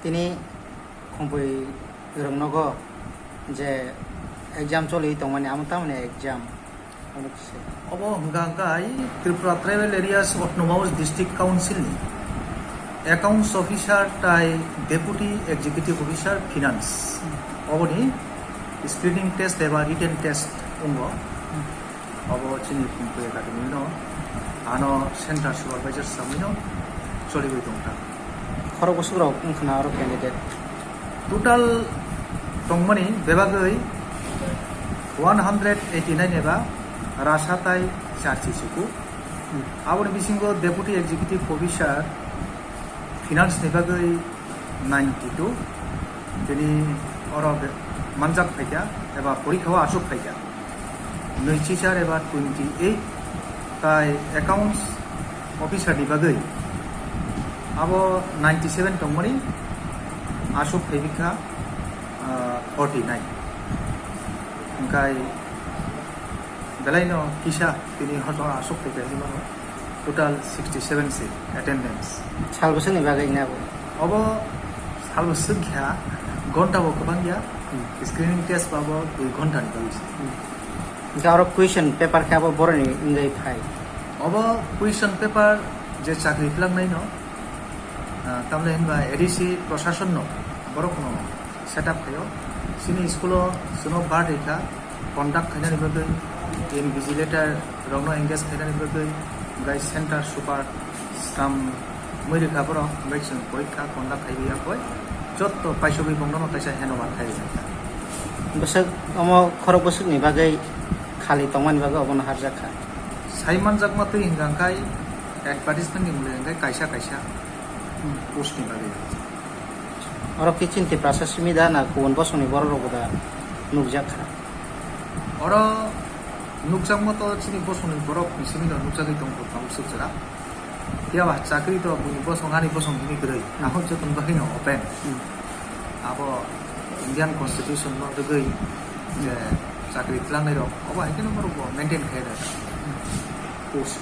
তিনি খুবই রংনগ যে এক্সাম চলি তো মানে আমার তার মানে এক্সাম অনেক কিছু Obo hanggai Tripura Tribal Areas Autonomous District Council ni Accounts Officer tai Deputy Executive Officer Finance. Obo ni screening test eba written test ungo. Obo chini kumpu academy no ano center supervisor samino choli bai tongta. খরচ বছরাও কোনখানে আরো candidate Total tongmani bebagai 189 eba Rasatai Charchi Suku. Our missing Deputy Executive Officer Finance Nebagai 92. তিনি অরব মানজাক ফাইকা এবা পরীক্ষা আসুক ফাইকা নৈচিচার এবার 28 তাই accounts officer নিবাগৈ আবো 97 টংমনি আসুক ফাইবিকা 49 ওংকাই বেলাইনো কিসা তিনি হজ আসুক ফাইকা হিমানো টোটাল 67 সিট অ্যাটেন্ডেন্স সাল বছরনি বাগাই না अब सालबोसोर गया घन्टाबो गोबां गया स्क्रिनिंग टेस्ट बाबो 2 घन्टानि बागैसो ఇంకా আরো কুয়েশন পেপার খাবো বড়নি ইংলাই ফাই अब कुइसन पेपर जे चाकरि खालामनाय न तामले होनबा एडिसि प्रशासन न बरो कोनो सेटआप खायो सिनि स्कुलो सुनो बारदैखा कन्डाक्ट खायनानि बागै इनभिजिलेटर रंनो एंगेज खायनानि बागै गाय सेंटर सुपार स्टाम मैरिखा बरो मैक्सिम परीक्षा कन्डाक्ट खायबिया कय जत्त पाइसबि बंगनो ताइसा हेनोवा खायो বছর অম খরচ বছরনি বাগাই খালি তমানি বাগা অবন হারজাখা साइमान जागमातै हिंगांखाय एडभार्टाइजमेन्टनि मुलायंखाय कायसा कायसा पोस्टनि बागै আরো কি চিন্তি প্রসেস সুবিধা না কোন বছরনি বড় রোগদা নুকজাখা अर नुकजांमत चिनि बसंनि बरफ मिसिमिनो नुकजागै दंखौ काउन्सिलरा यावा चाकरि तो बुनि बसंगानि बसंगिनि गरै नाहक जतन बाहिनो ओपेन अब इंडियन कन्स्टिट्यूशन न दगै जे चाकरि खालामनाय रक अब हायकेनो बरफ मेंटेन खायदा पोस्ट